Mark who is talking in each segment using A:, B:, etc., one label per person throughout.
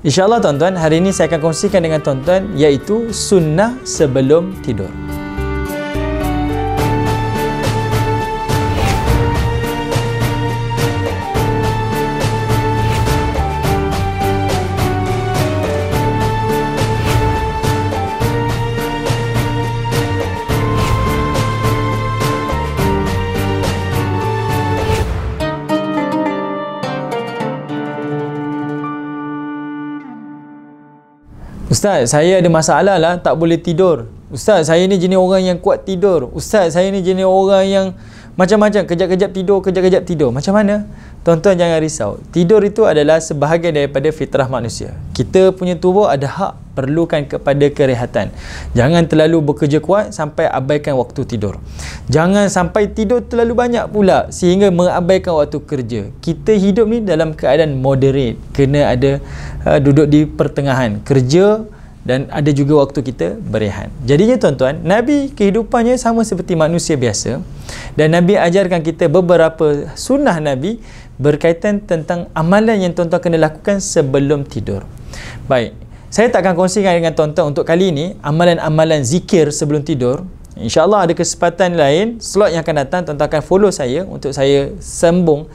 A: InsyaAllah tuan-tuan, hari ini saya akan kongsikan dengan tuan-tuan iaitu sunnah sebelum tidur. Ustaz, saya ada masalah lah, tak boleh tidur. Ustaz, saya ni jenis orang yang kuat tidur. Ustaz, saya ni jenis orang yang macam-macam, kejap-kejap tidur, kejap-kejap tidur. Macam mana? Tuan-tuan jangan risau. Tidur itu adalah sebahagian daripada fitrah manusia. Kita punya tubuh ada hak perlukan kepada kerehatan. Jangan terlalu bekerja kuat sampai abaikan waktu tidur. Jangan sampai tidur terlalu banyak pula sehingga mengabaikan waktu kerja. Kita hidup ni dalam keadaan moderate. Kena ada duduk di pertengahan, kerja dan ada juga waktu kita berehat. Jadinya tuan-tuan, Nabi kehidupannya sama seperti manusia biasa dan Nabi ajarkan kita beberapa sunnah Nabi berkaitan tentang amalan yang tuan-tuan kena lakukan sebelum tidur. Baik, saya tak akan kongsikan dengan tuan-tuan untuk kali ini amalan-amalan zikir sebelum tidur. InsyaAllah ada kesempatan lain, slot yang akan datang, tuan-tuan akan follow saya untuk saya sambung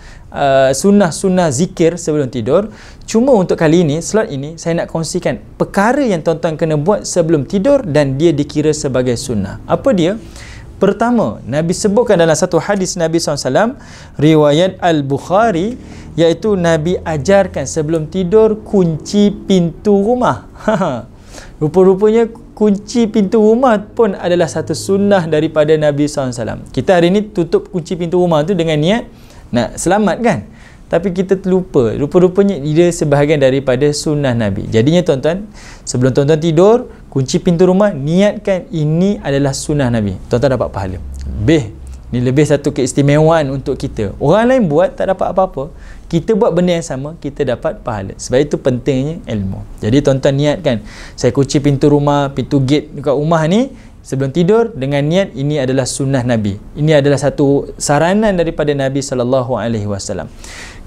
A: sunnah-sunnah zikir sebelum tidur. Cuma untuk kali ini, slot ini, saya nak kongsikan perkara yang tuan-tuan kena buat sebelum tidur dan dia dikira sebagai sunnah. Apa dia? Pertama, Nabi sebutkan dalam satu hadis Nabi SAW, riwayat Al-Bukhari, iaitu Nabi ajarkan sebelum tidur kunci pintu rumah. Rupa-rupanya kunci pintu rumah pun adalah satu sunnah daripada Nabi SAW. Kita hari ini tutup kunci pintu rumah tu dengan niat nak selamat kan? Tapi kita terlupa. Rupa-rupanya dia sebahagian daripada sunnah Nabi. Jadinya tuan-tuan, sebelum tuan-tuan tidur, kunci pintu rumah, niatkan ini adalah sunnah Nabi. Tuan-tuan dapat pahala. Ini lebih satu keistimewaan untuk kita. Orang lain buat tak dapat apa-apa. Kita buat benda yang sama, kita dapat pahala. Sebab itu pentingnya ilmu. Jadi tuan-tuan niatkan, saya kunci pintu rumah, pintu gate dekat rumah ni sebelum tidur dengan niat ini adalah sunnah Nabi. Ini adalah satu saranan daripada Nabi SAW.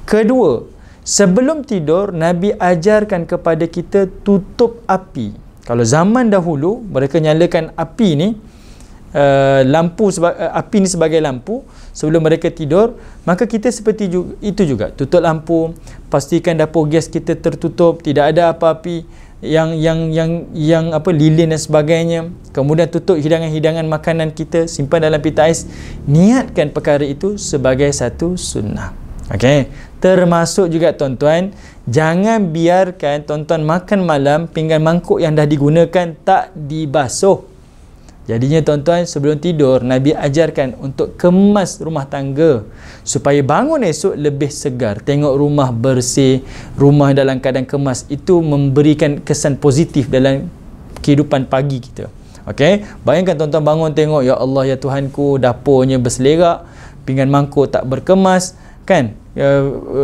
A: Kedua, sebelum tidur Nabi ajarkan kepada kita tutup api. Kalau zaman dahulu mereka nyalakan api ni, api ni sebagai lampu sebelum mereka tidur, maka kita seperti itu juga, tutup lampu, pastikan dapur gas kita tertutup, tidak ada apa-api yang lilin dan sebagainya. Kemudian tutup hidangan-hidangan makanan kita, simpan dalam pita ais. Niatkan perkara itu sebagai satu sunnah. Okey, termasuk juga tuan-tuan, jangan biarkan tuan-tuan makan malam pinggan mangkuk yang dah digunakan tak dibasuh. Jadinya tuan-tuan, sebelum tidur Nabi ajarkan untuk kemas rumah tangga supaya bangun esok lebih segar. Tengok rumah bersih, rumah dalam keadaan kemas, itu memberikan kesan positif dalam kehidupan pagi kita. Okey, bayangkan tuan-tuan bangun tengok, ya Allah ya Tuhanku, dapurnya berselerak, pinggan mangkuk tak berkemas kan,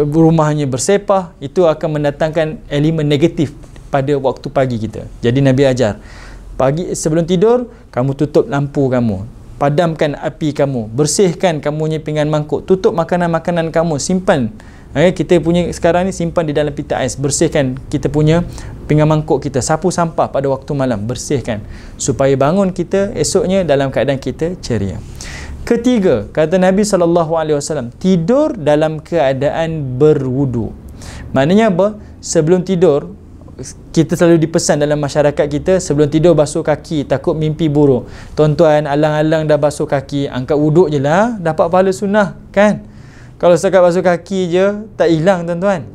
A: rumahnya bersepah, itu akan mendatangkan elemen negatif pada waktu pagi kita. Jadi Nabi ajar, pagi sebelum tidur kamu tutup lampu kamu, padamkan api kamu, bersihkan kamunya pinggan mangkuk, tutup makanan-makanan kamu, simpan. Kita punya sekarang ni simpan di dalam pita ais, bersihkan kita punya pinggan mangkuk kita, sapu sampah pada waktu malam, bersihkan supaya bangun kita esoknya dalam keadaan kita ceria. Ketiga, kata Nabi SAW, tidur dalam keadaan berwudu. Maknanya apa? Sebelum tidur, kita selalu dipesan dalam masyarakat kita, sebelum tidur basuh kaki, takut mimpi buruk. Tuan-tuan alang-alang dah basuh kaki, angkat wuduk je lah, dapat pahala sunnah kan? Kalau setakat basuh kaki je tak hilang tuan-tuan.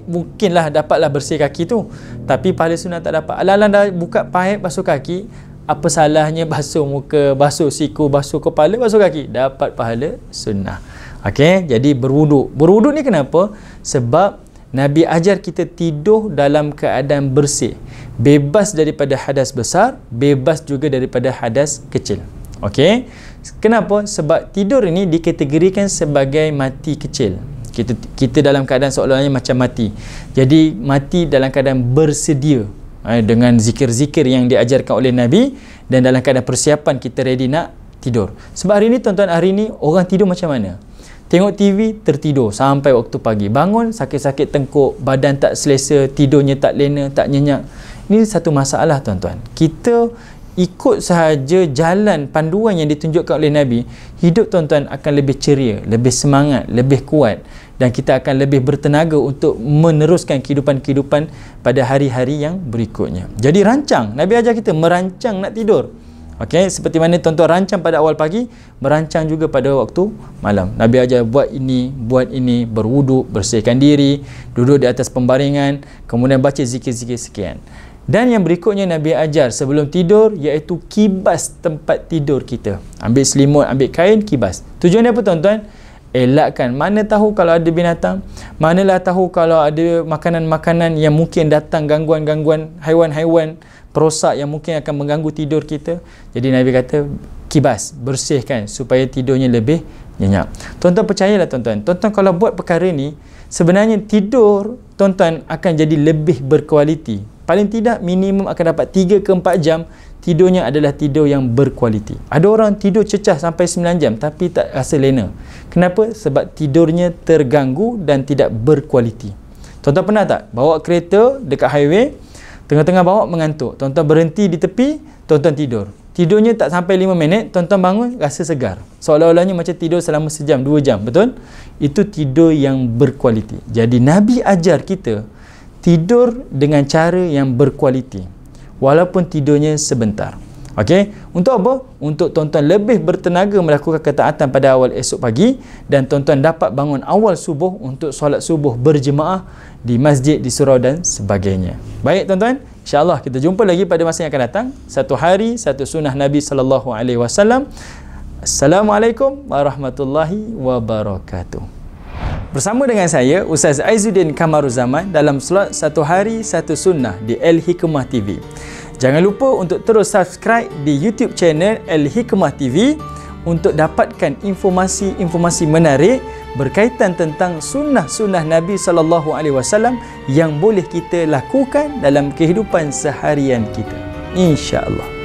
A: Mungkinlah dapatlah bersih kaki tu, tapi pahala sunnah tak dapat. Alang-alang dah buka paip basuh kaki, apa salahnya basuh muka, basuh siku, basuh kepala, basuh kaki, dapat pahala sunnah. Okey, jadi berwuduk. Berwuduk ni kenapa? Sebab Nabi ajar kita tidur dalam keadaan bersih, bebas daripada hadas besar, bebas juga daripada hadas kecil. Okey, kenapa? Sebab tidur ini dikategorikan sebagai mati kecil. Kita dalam keadaan seolah-olahnya macam mati. Jadi mati dalam keadaan bersedia dengan zikir-zikir yang diajarkan oleh Nabi dan dalam keadaan persiapan kita ready nak tidur. Sebab hari ni tuan-tuan, hari ni orang tidur macam mana? tengok TV, tertidur sampai waktu pagi. Bangun, sakit-sakit tengkuk, badan tak selesa, tidurnya tak lena, tak nyenyak. Ini satu masalah tuan-tuan. Kita ikut sahaja jalan panduan yang ditunjukkan oleh Nabi, hidup tuan-tuan akan lebih ceria, lebih semangat, lebih kuat, dan kita akan lebih bertenaga untuk meneruskan kehidupan-kehidupan pada hari-hari yang berikutnya. Jadi rancang, Nabi ajar kita merancang nak tidur. Okey, seperti mana tuan-tuan rancang pada awal pagi, merancang juga pada waktu malam. Nabi ajar buat ini, berwuduk, bersihkan diri, duduk di atas pembaringan, kemudian baca zikir-zikir sekian. Dan yang berikutnya Nabi ajar sebelum tidur, iaitu kibas tempat tidur kita. Ambil selimut, ambil kain, kibas. Tujuannya apa tuan-tuan? Elakkan. Mana tahu kalau ada binatang, manalah tahu kalau ada makanan-makanan yang mungkin datang, gangguan-gangguan, haiwan-haiwan perosak yang mungkin akan mengganggu tidur kita. Jadi Nabi kata kibas, bersihkan supaya tidurnya lebih nyenyak. Tuan-tuan percayalah tuan-tuan, tuan-tuan kalau buat perkara ni, sebenarnya tidur tuan-tuan akan jadi lebih berkualiti. Paling tidak minimum akan dapat 3 ke 4 jam tidurnya adalah tidur yang berkualiti. Ada orang tidur cecah sampai 9 jam tapi tak rasa lena. Kenapa? Sebab tidurnya terganggu dan tidak berkualiti. Tuan-tuan pernah tak bawa kereta dekat highway, tengah-tengah bawa mengantuk, tuan-tuan berhenti di tepi, tuan-tuan tidur. Tidurnya tak sampai 5 minit, tuan-tuan bangun rasa segar. Seolah-olahnya macam tidur selama sejam, 2 jam, betul? Itu tidur yang berkualiti. Jadi Nabi ajar kita tidur dengan cara yang berkualiti, walaupun tidurnya sebentar. Okey, untuk apa? Untuk tuan-tuan lebih bertenaga melakukan ketaatan pada awal esok pagi, dan tuan-tuan dapat bangun awal subuh untuk solat subuh berjemaah di masjid, di surau dan sebagainya. Baik tuan-tuan, insya-Allah kita jumpa lagi pada masa yang akan datang. Satu hari, satu sunnah Nabi sallallahu alaihi wasallam. Assalamualaikum warahmatullahi wabarakatuh. Bersama dengan saya, Ustaz Aizuddin Kamaruzaman dalam slot Satu Hari Satu Sunnah di Al-Hikmah TV. Jangan lupa untuk terus subscribe di YouTube channel Al-Hikmah TV untuk dapatkan informasi-informasi menarik berkaitan tentang sunnah-sunnah Nabi SAW yang boleh kita lakukan dalam kehidupan seharian kita. InsyaAllah.